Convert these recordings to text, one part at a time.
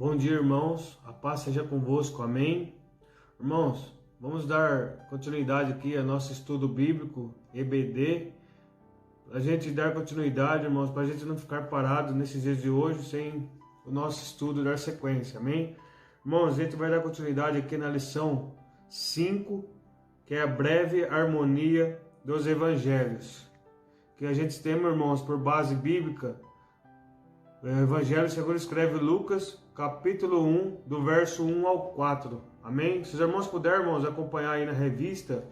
Bom dia, irmãos. A paz seja convosco. Amém. Irmãos, vamos dar continuidade aqui ao nosso estudo bíblico, EBD. A gente dar continuidade, irmãos, para a gente não ficar parado nesses dias de hoje sem o nosso estudo dar sequência. Amém. Irmãos, a gente vai dar continuidade aqui na lição 5, que é a breve harmonia dos evangelhos. Que a gente tem, irmãos, por base bíblica, o Evangelho segundo escreve Lucas, capítulo 1, do verso 1 ao 4. Amém? Se os irmãos puderem, irmãos, acompanhar aí na revista,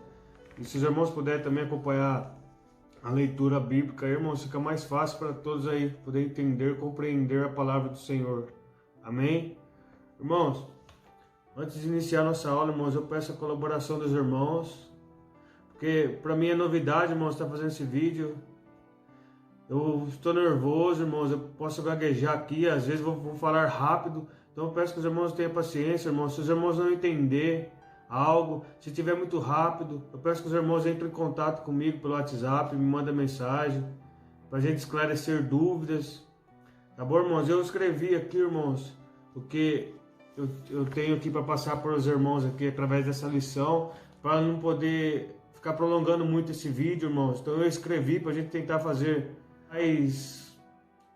e se os irmãos puderem também acompanhar a leitura bíblica, irmãos, fica mais fácil para todos aí poder entender, compreender a palavra do Senhor. Amém? Irmãos, antes de iniciar nossa aula, irmãos, eu peço a colaboração dos irmãos, porque para mim é novidade, irmãos, estar fazendo esse vídeo. Eu estou nervoso, irmãos, eu posso gaguejar aqui, às vezes vou falar rápido, então eu peço que os irmãos tenham paciência, irmãos. Se os irmãos não entenderem algo, se estiver muito rápido, eu peço que os irmãos entrem em contato comigo pelo WhatsApp, me mandem mensagem, para a gente esclarecer dúvidas, tá bom, irmãos? Eu escrevi aqui, irmãos, o que eu tenho aqui para passar para os irmãos aqui através dessa lição, para não poder ficar prolongando muito esse vídeo, irmãos. Então eu escrevi para a gente tentar fazer mais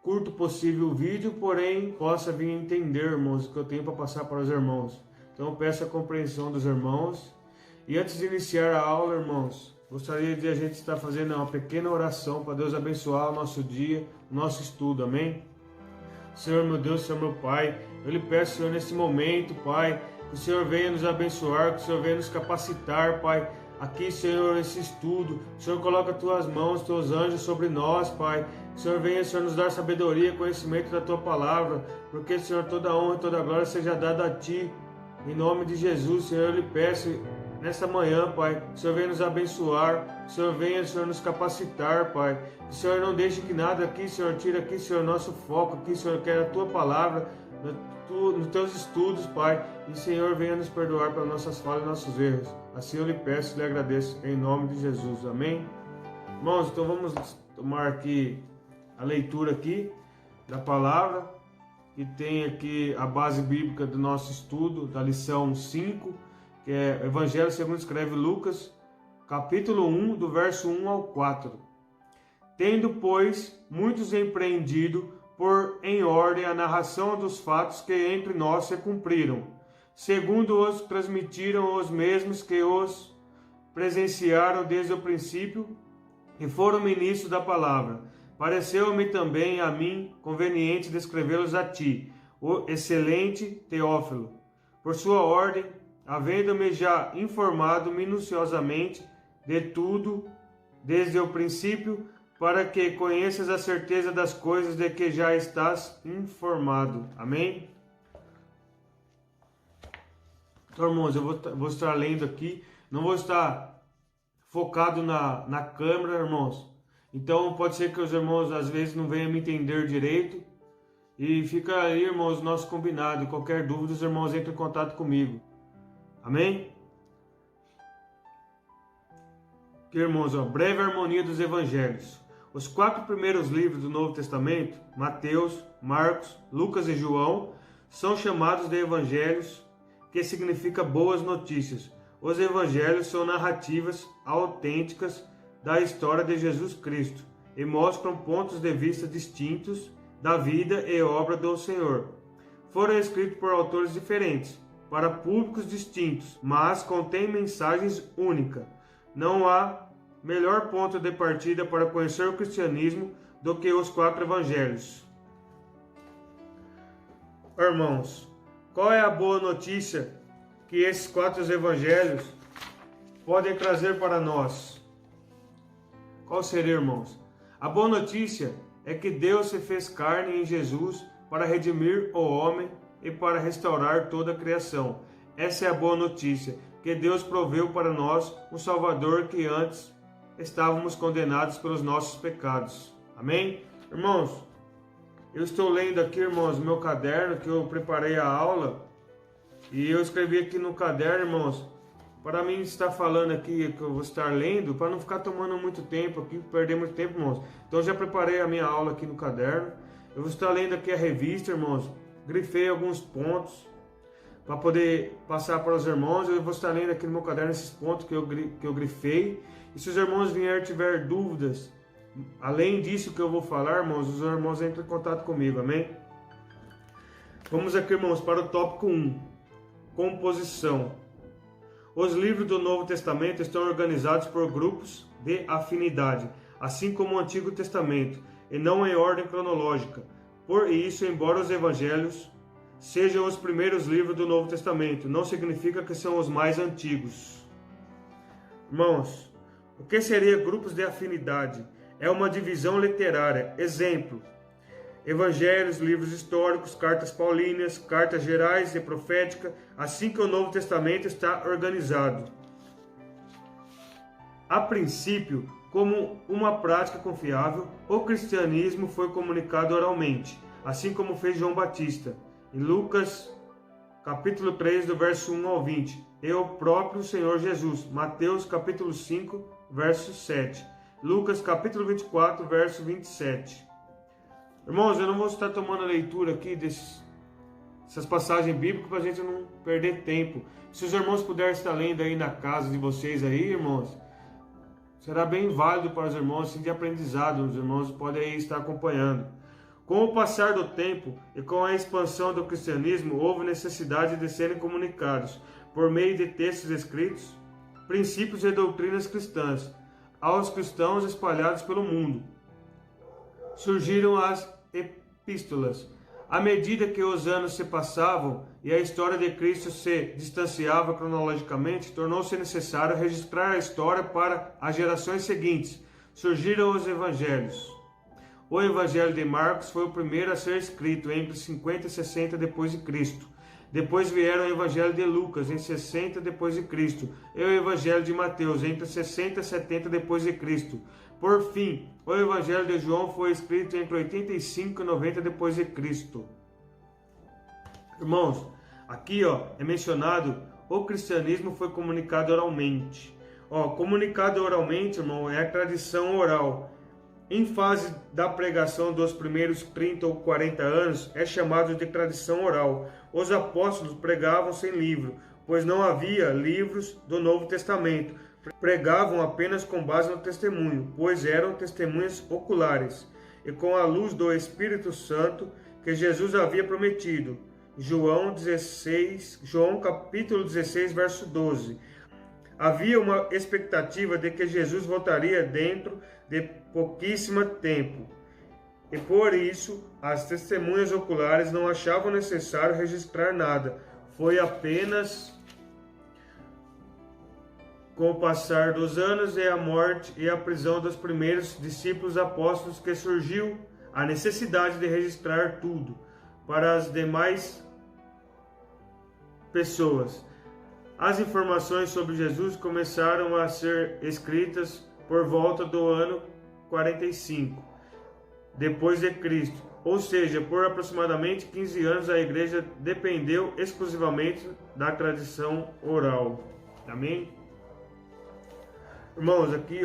curto possível o vídeo, porém possa vir entender, irmãos, o que eu tenho para passar para os irmãos. Então eu peço a compreensão dos irmãos. E antes de iniciar a aula, irmãos, gostaria de a gente estar fazendo uma pequena oração para Deus abençoar o nosso dia, o nosso estudo, amém? Senhor meu Deus, Senhor meu Pai, eu lhe peço, Senhor, nesse momento, Pai, que o Senhor venha nos abençoar, que o Senhor venha nos capacitar, Pai. Aqui, Senhor, esse estudo, o Senhor coloca tuas mãos, teus anjos sobre nós, Pai. Que o Senhor venha, Senhor, nos dar sabedoria, conhecimento da tua palavra, porque, Senhor, toda honra e toda glória seja dada a ti. Em nome de Jesus, Senhor, eu lhe peço nesta manhã, Pai, que o Senhor venha nos abençoar, que o Senhor venha, Senhor, nos capacitar, Pai. Que o Senhor não deixe que nada aqui, Senhor, tire aqui, Senhor, nosso foco aqui, Senhor, que é a tua palavra, nos teus estudos, Pai, e Senhor, venha nos perdoar pelas nossas falhas e nossos erros. Assim eu lhe peço e lhe agradeço, em nome de Jesus, amém? Irmãos, então vamos tomar aqui a leitura aqui da palavra, que tem aqui a base bíblica do nosso estudo, da lição 5, que é o Evangelho segundo escreve Lucas, capítulo 1, do verso 1 ao 4. Tendo, pois, muitos empreendido por em ordem a narração dos fatos que entre nós se cumpriram, segundo os transmitiram os mesmos que os presenciaram desde o princípio e foram ministros da palavra. Pareceu-me também a mim conveniente descrevê-los a ti, o excelente Teófilo, por sua ordem, havendo-me já informado minuciosamente de tudo desde o princípio, para que conheças a certeza das coisas de que já estás informado. Amém? Então, irmãos, eu vou estar lendo aqui, não vou estar focado na câmera, irmãos. Então, pode ser que os irmãos às vezes não venham me entender direito. E fica aí, irmãos, nosso combinado. Qualquer dúvida, os irmãos entrem em contato comigo. Amém? Aqui, irmãos, breve harmonia dos evangelhos. Os 4 primeiros livros do Novo Testamento, Mateus, Marcos, Lucas e João, são chamados de evangelhos, que significa boas notícias. Os evangelhos são narrativas autênticas da história de Jesus Cristo e mostram pontos de vista distintos da vida e obra do Senhor. Foram escritos por autores diferentes, para públicos distintos, mas contêm mensagens únicas. Não há melhor ponto de partida para conhecer o cristianismo do que os 4 evangelhos. Irmãos, qual é a boa notícia que esses 4 evangelhos podem trazer para nós? Qual seria, irmãos? A boa notícia é que Deus se fez carne em Jesus para redimir o homem e para restaurar toda a criação. Essa é a boa notícia, que Deus proveu para nós um Salvador que antes estávamos condenados pelos nossos pecados. Amém? Irmãos, eu estou lendo aqui, irmãos, meu caderno que eu preparei a aula e eu escrevi aqui no caderno, irmãos, para mim estar falando aqui, que eu vou estar lendo, para não ficar tomando muito tempo aqui, perder muito tempo, irmãos. Então eu já preparei a minha aula aqui no caderno. Eu vou estar lendo aqui a revista, irmãos, grifei alguns pontos para poder passar para os irmãos. Eu vou estar lendo aqui no meu caderno esses pontos que eu grifei. E se os irmãos vierem tiver dúvidas, além disso que eu vou falar, irmãos, os irmãos entram em contato comigo, amém? Vamos aqui, irmãos, para o tópico 1, composição. Os livros do Novo Testamento estão organizados por grupos de afinidade, assim como o Antigo Testamento, e não em ordem cronológica. Por isso, embora os evangelhos sejam os primeiros livros do Novo Testamento, não significa que são os mais antigos. Irmãos, o que seria grupos de afinidade? É uma divisão literária. Exemplo: evangelhos, livros históricos, cartas paulinas, cartas gerais e profética, assim que o Novo Testamento está organizado. A princípio, como uma prática confiável, o cristianismo foi comunicado oralmente, assim como fez João Batista, em Lucas capítulo 3, do verso 1 ao 20, e o próprio Senhor Jesus, Mateus capítulo 5, verso 7, Lucas capítulo 24, verso 27. Irmãos, eu não vou estar tomando a leitura aqui dessas passagens bíblicas para a gente não perder tempo. Se os irmãos puderem estar lendo aí na casa de vocês aí, irmãos, será bem válido para os irmãos, assim, de aprendizado. Os irmãos podem aí estar acompanhando. Com o passar do tempo e com a expansão do cristianismo, houve necessidade de serem comunicados, por meio de textos escritos, princípios e doutrinas cristãs, aos cristãos espalhados pelo mundo. Surgiram as epístolas. À medida que os anos se passavam e a história de Cristo se distanciava cronologicamente, tornou-se necessário registrar a história para as gerações seguintes. Surgiram os evangelhos. O Evangelho de Marcos foi o primeiro a ser escrito entre 50 e 60 depois de Cristo. Depois vieram o Evangelho de Lucas em 60 depois de Cristo e o Evangelho de Mateus entre 60 e 70 depois de Cristo. Por fim, o Evangelho de João foi escrito entre 85 e 90 depois de Cristo. Irmãos, aqui é mencionado o cristianismo foi comunicado oralmente. Comunicado oralmente, irmão, é a tradição oral. Em fase da pregação dos primeiros 30 ou 40 anos, é chamado de tradição oral. Os apóstolos pregavam sem livro, pois não havia livros do Novo Testamento. Pregavam apenas com base no testemunho, pois eram testemunhas oculares, e com a luz do Espírito Santo que Jesus havia prometido. João capítulo 16, verso 12. Havia uma expectativa de que Jesus voltaria dentro de pouquíssimo tempo, e por isso as testemunhas oculares não achavam necessário registrar nada. Foi apenas com o passar dos anos e a morte e a prisão dos primeiros discípulos apóstolos que surgiu a necessidade de registrar tudo para as demais pessoas. As informações sobre Jesus começaram a ser escritas por volta do ano 45 depois de Cristo, ou seja, por aproximadamente 15 anos a igreja dependeu exclusivamente da tradição oral. Amém? Irmãos, aqui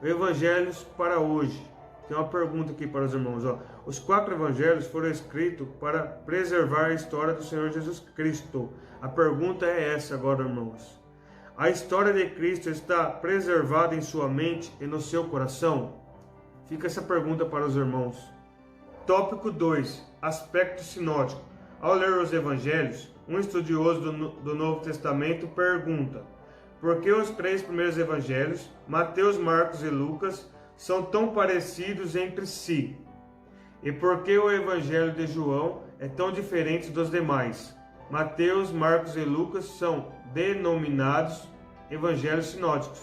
evangelhos para hoje. Tem uma pergunta aqui para os irmãos. Os 4 evangelhos foram escritos para preservar a história do Senhor Jesus Cristo. A pergunta é essa agora, irmãos. A história de Cristo está preservada em sua mente e no seu coração? Fica essa pergunta para os irmãos. Tópico 2. Aspecto sinótico. Ao ler os evangelhos, um estudioso do Novo Testamento pergunta: por que os 3 primeiros evangelhos, Mateus, Marcos e Lucas, são tão parecidos entre si? E por que o evangelho de João é tão diferente dos demais? Mateus, Marcos e Lucas são denominados evangelhos sinóticos.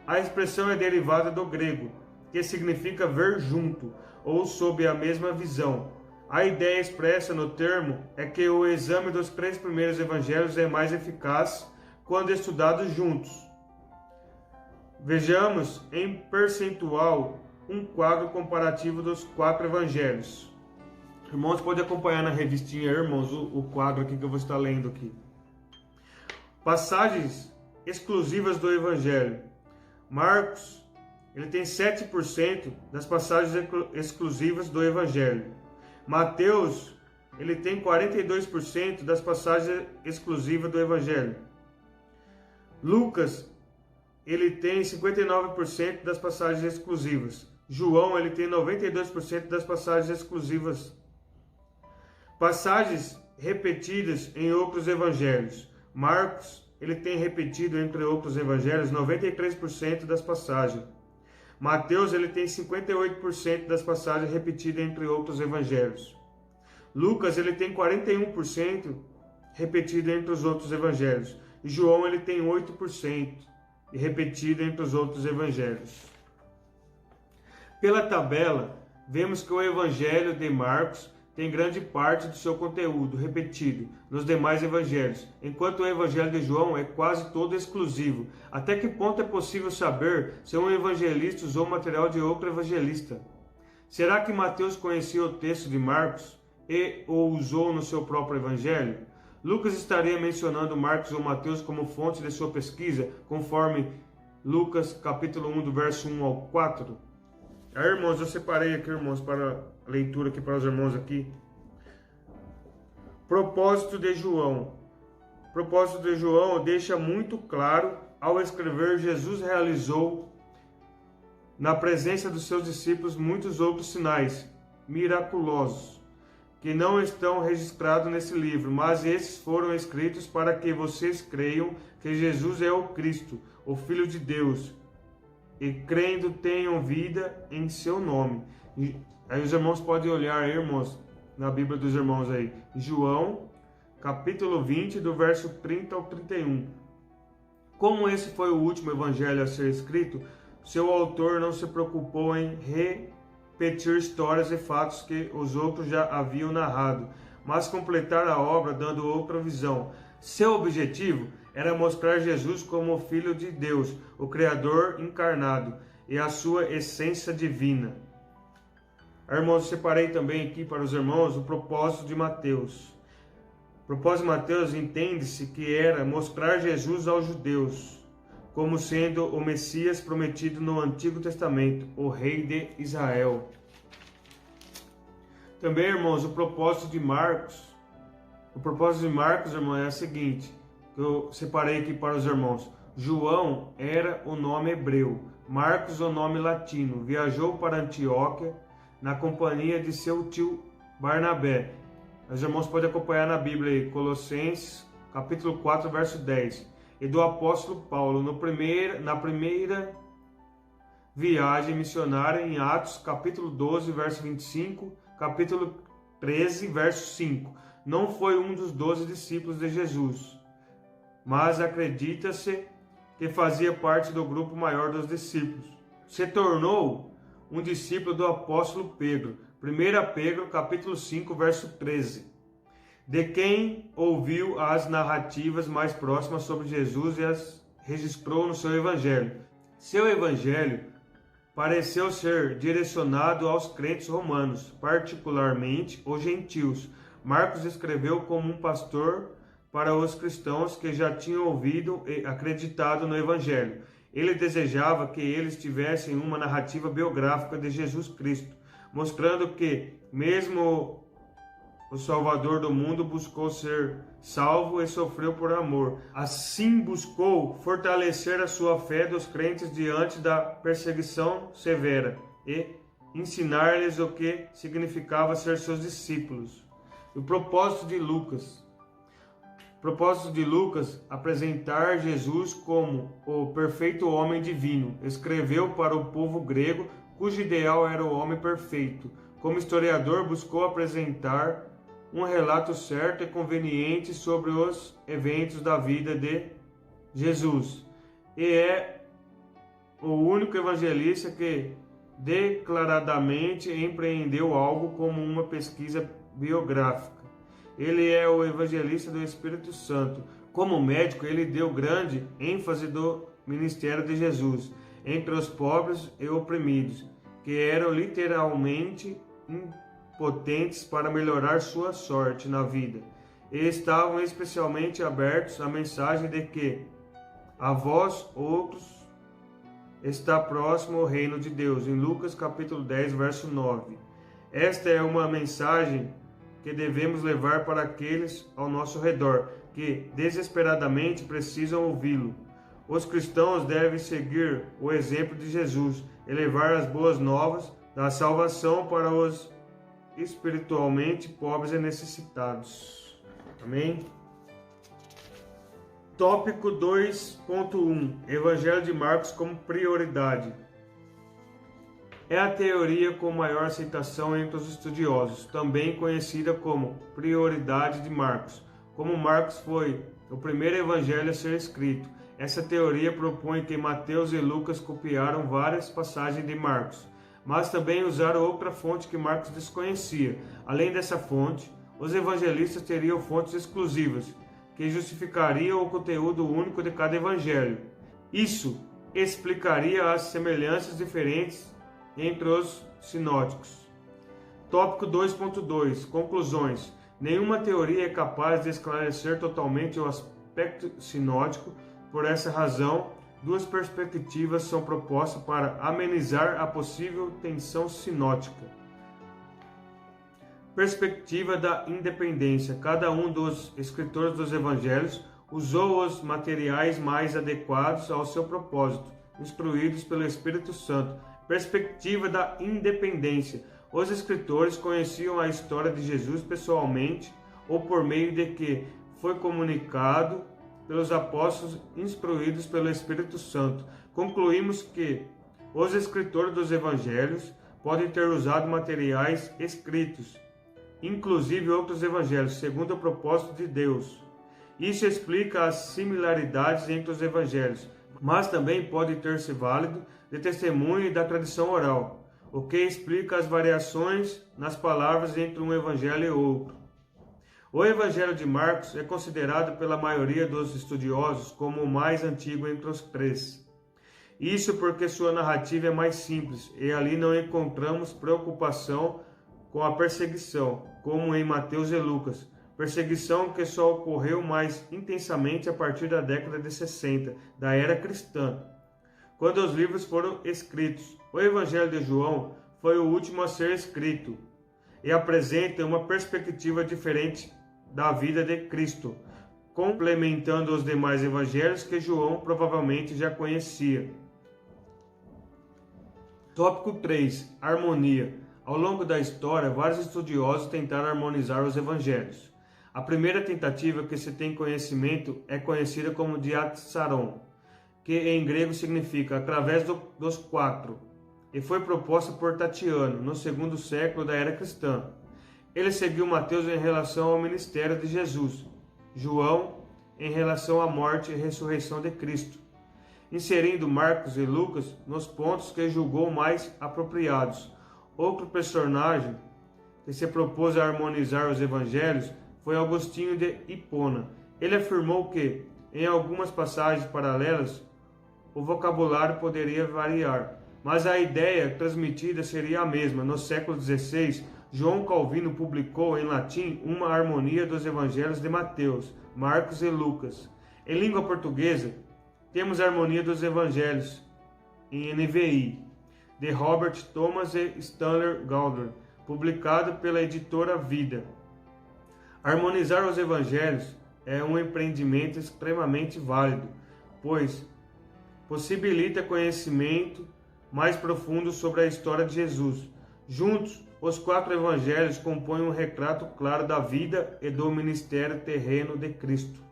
A expressão é derivada do grego, que significa ver junto, ou sob a mesma visão. A ideia expressa no termo é que o exame dos 3 primeiros evangelhos é mais eficaz quando estudados juntos. Vejamos em percentual um quadro comparativo dos 4 evangelhos. Irmãos, podem acompanhar na revistinha, irmãos, o quadro aqui que eu vou estar lendo aqui. Passagens exclusivas do evangelho. Marcos, ele tem 7% das passagens exclusivas do evangelho. Mateus ele tem 42% das passagens exclusivas do Evangelho. Lucas, ele tem 59% das passagens exclusivas. João, ele tem 92% das passagens exclusivas. Passagens repetidas em outros evangelhos. Marcos, ele tem repetido entre outros evangelhos 93% das passagens. Mateus, ele tem 58% das passagens repetidas entre outros evangelhos. Lucas, ele tem 41% repetido entre os outros evangelhos. E João, ele tem 8% repetido entre os outros evangelhos. Pela tabela, vemos que o evangelho de Marcos tem grande parte do seu conteúdo repetido nos demais evangelhos, enquanto o evangelho de João é quase todo exclusivo. Até que ponto é possível saber se um evangelista usou material de outro evangelista? Será que Mateus conhecia o texto de Marcos e o usou no seu próprio evangelho? Lucas estaria mencionando Marcos ou Mateus como fonte de sua pesquisa, conforme Lucas capítulo 1, do verso 1 ao 4? Irmãos, eu separei aqui, irmãos, para a leitura aqui para os irmãos aqui. Propósito de João. Propósito de João deixa muito claro ao escrever: Jesus realizou na presença dos seus discípulos muitos outros sinais miraculosos que não estão registrados nesse livro, mas esses foram escritos para que vocês creiam que Jesus é o Cristo, o Filho de Deus, e crendo tenham vida em seu nome. E aí os irmãos podem olhar, irmãos, na Bíblia dos irmãos aí, João, capítulo 20, do verso 30 ao 31. Como esse foi o último evangelho a ser escrito, seu autor não se preocupou em repetir histórias e fatos que os outros já haviam narrado, mas completar a obra dando outra visão. Seu objetivo era mostrar Jesus como o Filho de Deus, o Criador encarnado, e a sua essência divina. Irmãos, separei também aqui para os irmãos o propósito de Mateus. O propósito de Mateus entende-se que era mostrar Jesus aos judeus como sendo o Messias prometido no Antigo Testamento, o Rei de Israel. Também, irmãos, o propósito de Marcos, irmão, é o seguinte, que eu separei aqui para os irmãos. João era o nome hebreu, Marcos o nome latino. Viajou para Antioquia na companhia de seu tio Barnabé. Os irmãos podem acompanhar na Bíblia aí, Colossenses, capítulo 4, verso 10. E do apóstolo Paulo, na primeira viagem missionária em Atos, capítulo 12, verso 25, capítulo 13, verso 5. Não foi um dos 12 discípulos de Jesus, mas acredita-se que fazia parte do grupo maior dos discípulos. Se tornou um discípulo do apóstolo Pedro. 1 Pedro, capítulo 5, verso 13. De quem ouviu as narrativas mais próximas sobre Jesus e as registrou no seu evangelho. Seu evangelho pareceu ser direcionado aos crentes romanos, particularmente os gentios. Marcos escreveu como um pastor para os cristãos que já tinham ouvido e acreditado no evangelho. Ele desejava que eles tivessem uma narrativa biográfica de Jesus Cristo, mostrando que, mesmo o Salvador do mundo, buscou ser salvo e sofreu por amor. Assim, buscou fortalecer a sua fé dos crentes diante da perseguição severa e ensinar-lhes o que significava ser seus discípulos. O propósito de Lucas. O propósito de Lucas, apresentar Jesus como o perfeito homem divino. Escreveu para o povo grego, cujo ideal era o homem perfeito. Como historiador, buscou apresentar um relato certo e conveniente sobre os eventos da vida de Jesus. E é o único evangelista que declaradamente empreendeu algo como uma pesquisa biográfica. Ele é o evangelista do Espírito Santo. Como médico, ele deu grande ênfase do ministério de Jesus entre os pobres e oprimidos, que eram literalmente impotentes para melhorar sua sorte na vida, e estavam especialmente abertos à mensagem de que a vós outros está próximo o reino de Deus, em Lucas capítulo 10, verso 9. Esta é uma mensagem que devemos levar para aqueles ao nosso redor, que desesperadamente precisam ouvi-lo. Os cristãos devem seguir o exemplo de Jesus e levar as boas novas da salvação para os espiritualmente pobres e necessitados. Amém? Tópico 2.1 Evangelho de Marcos como prioridade. É a teoria com maior aceitação entre os estudiosos, também conhecida como prioridade de Marcos. Como Marcos foi o primeiro evangelho a ser escrito, essa teoria propõe que Mateus e Lucas copiaram várias passagens de Marcos, mas também usaram outra fonte que Marcos desconhecia. Além dessa fonte, os evangelistas teriam fontes exclusivas, que justificariam o conteúdo único de cada evangelho. Isso explicaria as semelhanças diferentes entre os sinóticos. Tópico 2.2 Conclusões. Nenhuma teoria é capaz de esclarecer totalmente o aspecto sinótico. Por essa razão, duas perspectivas são propostas para amenizar a possível tensão sinótica. Perspectiva da independência. Cada um dos escritores dos evangelhos usou os materiais mais adequados ao seu propósito, instruídos pelo Espírito Santo. Perspectiva da independência. Os escritores conheciam a história de Jesus pessoalmente ou por meio de que foi comunicado pelos apóstolos instruídos pelo Espírito Santo. Concluímos que os escritores dos evangelhos podem ter usado materiais escritos, inclusive outros evangelhos, segundo o propósito de Deus. Isso explica as similaridades entre os evangelhos, mas também pode ter-se válido de testemunho e da tradição oral, o que explica as variações nas palavras entre um evangelho e outro. O Evangelho de Marcos é considerado pela maioria dos estudiosos como o mais antigo entre os três. Isso porque sua narrativa é mais simples e ali não encontramos preocupação com a perseguição, como em Mateus e Lucas, perseguição que só ocorreu mais intensamente a partir da década de 60 da era cristã, quando os livros foram escritos. O Evangelho de João foi o último a ser escrito e apresenta uma perspectiva diferente da vida de Cristo, complementando os demais evangelhos que João provavelmente já conhecia. Tópico 3. Harmonia. Ao longo da história, vários estudiosos tentaram harmonizar os evangelhos. A primeira tentativa que se tem conhecimento é conhecida como diatsaron, que em grego significa através dos quatro, e foi proposta por Tatiano, no segundo século da era cristã. Ele seguiu Mateus em relação ao ministério de Jesus, João em relação à morte e ressurreição de Cristo, inserindo Marcos e Lucas nos pontos que julgou mais apropriados. Outro personagem que se propôs a harmonizar os evangelhos foi Agostinho de Hipona. Ele afirmou que, em algumas passagens paralelas, o vocabulário poderia variar, mas a ideia transmitida seria a mesma. No século XVI, João Calvino publicou em latim uma harmonia dos evangelhos de Mateus, Marcos e Lucas. Em língua portuguesa, temos a harmonia dos evangelhos, em NVI, de Robert Thomas e Stanley Gauder, publicado pela editora Vida. Harmonizar os evangelhos é um empreendimento extremamente válido, pois possibilita conhecimento mais profundo sobre a história de Jesus. Juntos, os quatro evangelhos compõem um retrato claro da vida e do ministério terreno de Cristo.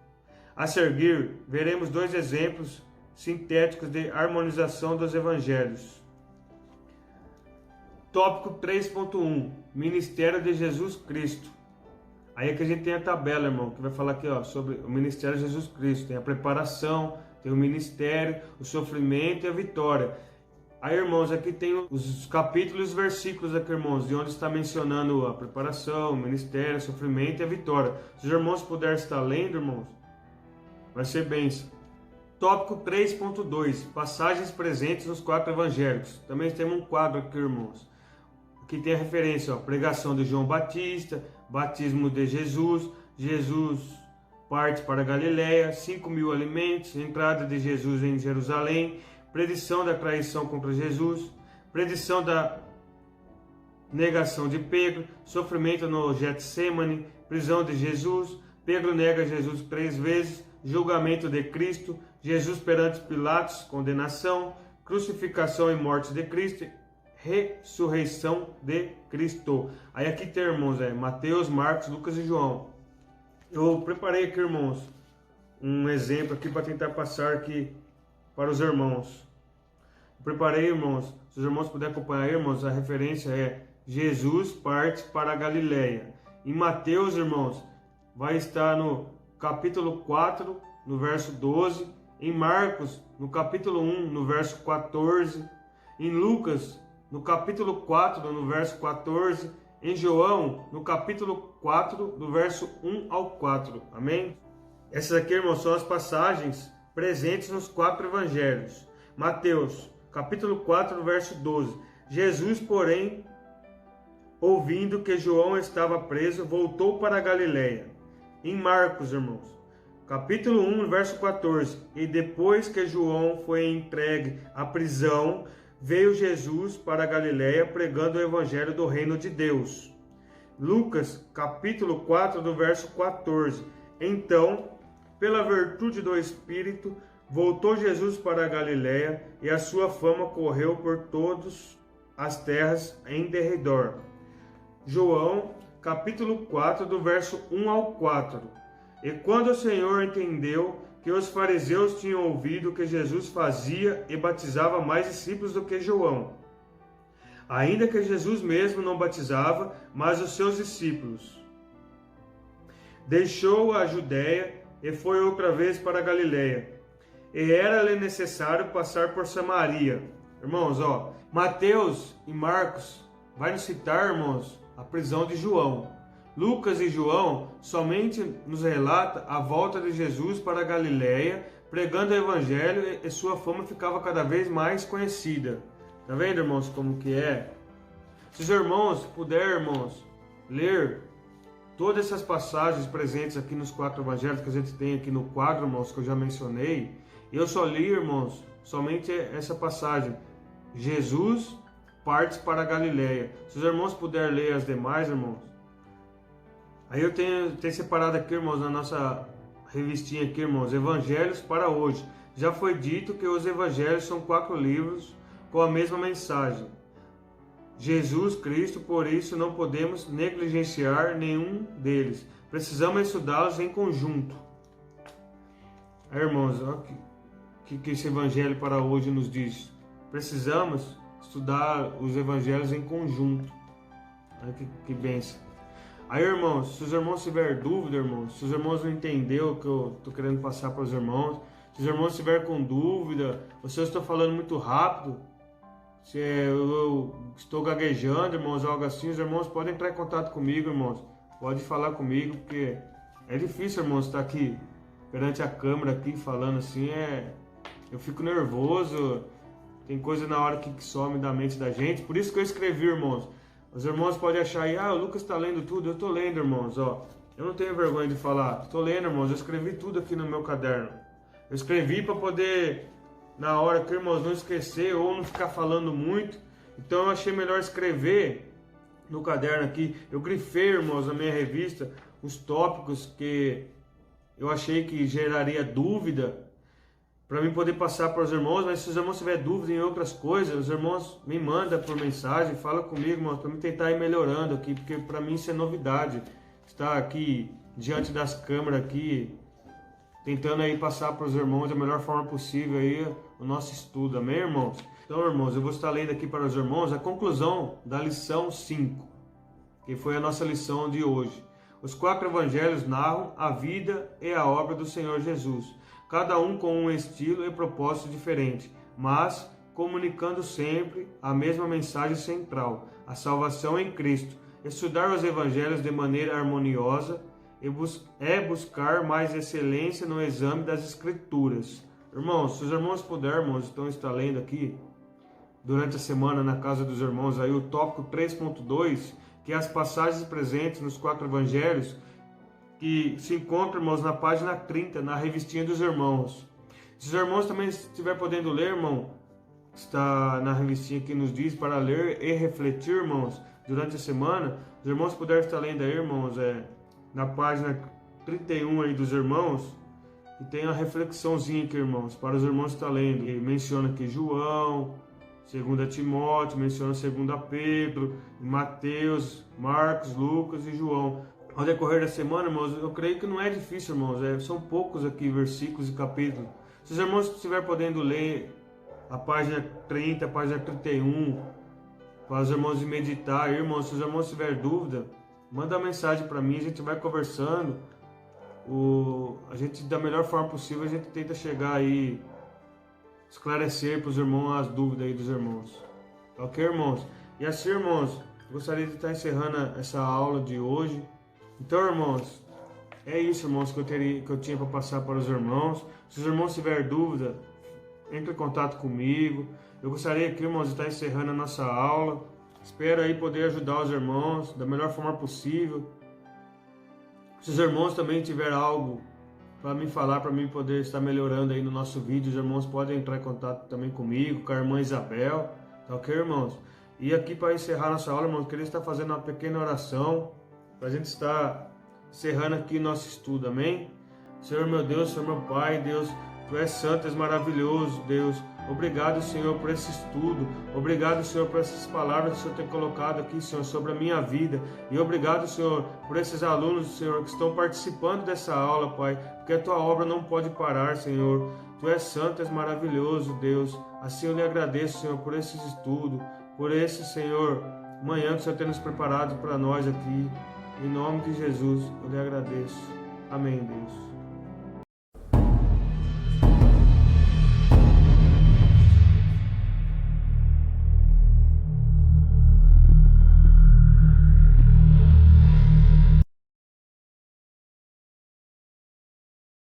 A seguir, veremos dois exemplos sintéticos de harmonização dos evangelhos. Tópico 3.1 Ministério de Jesus Cristo. Aí é que a gente tem a tabela, irmão, que vai falar aqui, ó, sobre o ministério de Jesus Cristo. Tem a preparação, tem o ministério, o sofrimento e a vitória. Aí, irmãos, aqui tem os capítulos e os versículos aqui, irmãos, de onde está mencionando a preparação, o ministério, o sofrimento e a vitória. Se os irmãos puderem estar lendo, irmãos, vai ser bênção. Tópico 3.2 Passagens presentes nos quatro evangelhos. Também temos um quadro aqui, irmãos, que tem a referência, ó, pregação de João Batista, batismo de Jesus, Jesus parte para Galiléia, 5.000 alimentos, entrada de Jesus em Jerusalém, predição da traição contra Jesus, predição da negação de Pedro, sofrimento no Getsemane, prisão de Jesus, Pedro nega Jesus 3 vezes, julgamento de Cristo, Jesus perante Pilatos, condenação, crucificação e morte de Cristo, ressurreição de Cristo. Aí aqui tem, irmãos, Mateus, Marcos, Lucas e João. Eu preparei aqui, irmãos, um exemplo aqui para tentar passar aqui para os irmãos. Eu preparei, irmãos, se os irmãos puderem acompanhar, irmãos, a referência é Jesus parte para a Galileia. Em Mateus, irmãos, vai estar no capítulo 4, no verso 12. Em Marcos, no capítulo 1, no verso 14. Em Lucas, no capítulo 4, no verso 14. Em João, no capítulo 4, do verso 1 ao 4. Amém? Essas aqui, irmãos, são as passagens presentes nos 4 evangelhos. Mateus, capítulo 4, no verso 12. Jesus, porém, ouvindo que João estava preso, voltou para a Galileia. Em Marcos, irmãos, capítulo 1, verso 14. E depois que João foi entregue à prisão, veio Jesus para a Galileia pregando o evangelho do reino de Deus. Lucas, capítulo 4, do verso 14. Então, pela virtude do Espírito, voltou Jesus para a Galileia, e a sua fama correu por todas as terras em derredor. João, capítulo 4, do verso 1 ao 4. E quando o Senhor entendeu que os fariseus tinham ouvido que Jesus fazia e batizava mais discípulos do que João, ainda que Jesus mesmo não batizava, mas os seus discípulos, deixou a Judéia e foi outra vez para a Galileia. E era-lhe necessário passar por Samaria. Irmãos, Mateus e Marcos vai nos citar, irmãos, a prisão de João. Lucas e João somente nos relata a volta de Jesus para a Galileia, pregando o evangelho, e sua fama ficava cada vez mais conhecida. Tá vendo, irmãos, como que é? Se os irmãos puderem, irmãos, ler todas essas passagens presentes aqui nos 4 evangelhos que a gente tem aqui no quadro, irmãos, que eu já mencionei, eu só li, irmãos, somente essa passagem. Jesus parte para a Galileia. Se os irmãos puderem ler as demais, irmãos. Aí eu tenho separado aqui, irmãos, na nossa revistinha aqui, irmãos, Evangelhos para hoje. Já foi dito que os evangelhos são 4 livros com a mesma mensagem. Jesus Cristo, por isso não podemos negligenciar nenhum deles. Precisamos estudá-los em conjunto. Aí, irmãos, olha que esse evangelho para hoje nos diz. Precisamos estudar os evangelhos em conjunto. Olha que bênção. Aí, irmãos, se os irmãos tiverem dúvida, irmãos, se os irmãos não entenderam o que eu estou querendo passar para os irmãos, se os irmãos estiverem com dúvida, ou se eu estou falando muito rápido, se eu estou gaguejando, irmãos, algo assim, os irmãos podem entrar em contato comigo, irmãos. Pode falar comigo, porque é difícil, irmãos, estar aqui perante a câmera aqui falando assim, eu fico nervoso, tem coisa na hora que some da mente da gente. Por isso que eu escrevi, irmãos. Os irmãos podem achar aí, o Lucas está lendo tudo. Eu estou lendo, irmãos, Eu não tenho vergonha de falar. Estou lendo, irmãos, eu escrevi tudo aqui no meu caderno. Eu escrevi para poder, na hora que, irmãos, não esquecer ou não ficar falando muito. Então eu achei melhor escrever no caderno aqui. Eu grifei, irmãos, na minha revista, os tópicos que eu achei que geraria dúvida, para mim poder passar para os irmãos. Mas se os irmãos tiverem dúvida em outras coisas, os irmãos me mandam por mensagem, fala comigo, irmãos, para mim tentar ir melhorando aqui, porque para mim isso é novidade, estar aqui diante das câmeras aqui, tentando aí passar para os irmãos da melhor forma possível aí o nosso estudo, amém, irmãos? Então, irmãos, eu vou estar lendo aqui para os irmãos a conclusão da lição 5, que foi a nossa lição de hoje. Os 4 evangelhos narram a vida e a obra do Senhor Jesus, cada um com um estilo e propósito diferente, mas comunicando sempre a mesma mensagem central, a salvação em Cristo. Estudar os evangelhos de maneira harmoniosa é buscar mais excelência no exame das Escrituras. Irmãos, se os irmãos puderem, irmãos, então está lendo aqui, durante a semana na casa dos irmãos, aí o tópico 3.2, que é as passagens presentes nos 4 evangelhos, que se encontra, irmãos, na página 30, na revistinha dos irmãos. Se os irmãos também estiverem podendo ler, irmão, está na revistinha que nos diz para ler e refletir, irmãos, durante a semana, os irmãos puderem estar lendo aí, irmãos, na página 31 aí dos irmãos, e tem a reflexãozinha aqui, irmãos, para os irmãos estar lendo. E menciona aqui João, 2 Timóteo, menciona 2 Pedro, Mateus, Marcos, Lucas e João. Ao decorrer da semana, irmãos, eu creio que não é difícil, irmãos, são poucos aqui versículos e capítulos. Se os irmãos estiverem podendo ler a página 30, a página 31, para os irmãos meditar, irmãos, se os irmãos tiverem dúvida, manda uma mensagem para mim, a gente vai conversando. A gente, da melhor forma possível, a gente tenta chegar aí, esclarecer para os irmãos as dúvidas aí dos irmãos. Ok, irmãos? E assim, irmãos, gostaria de estar encerrando essa aula de hoje. Então, irmãos, é isso, irmãos, que eu tinha para passar para os irmãos. Se os irmãos tiverem dúvida, entre em contato comigo. Eu gostaria aqui, irmãos, de estar encerrando a nossa aula. Espero aí poder ajudar os irmãos da melhor forma possível. Se os irmãos também tiverem algo para me falar, para mim poder estar melhorando aí no nosso vídeo, os irmãos podem entrar em contato também comigo, com a irmã Isabel, tá ok, irmãos? E aqui para encerrar nossa aula, irmãos, eu queria estar fazendo uma pequena oração, para a gente estar encerrando aqui nosso estudo, amém? Senhor meu Deus, Senhor meu Pai, Deus, Tu és santo, és maravilhoso, Deus. Obrigado, Senhor, por esse estudo. Obrigado, Senhor, por essas palavras que o Senhor tem colocado aqui, Senhor, sobre a minha vida. E obrigado, Senhor, por esses alunos, Senhor, que estão participando dessa aula, Pai, porque a Tua obra não pode parar, Senhor. Tu és santo, és maravilhoso, Deus. Assim eu lhe agradeço, Senhor, por esse estudo, por esse, Senhor, manhã que o Senhor tem nos preparado para nós aqui. Em nome de Jesus, eu lhe agradeço. Amém, Deus.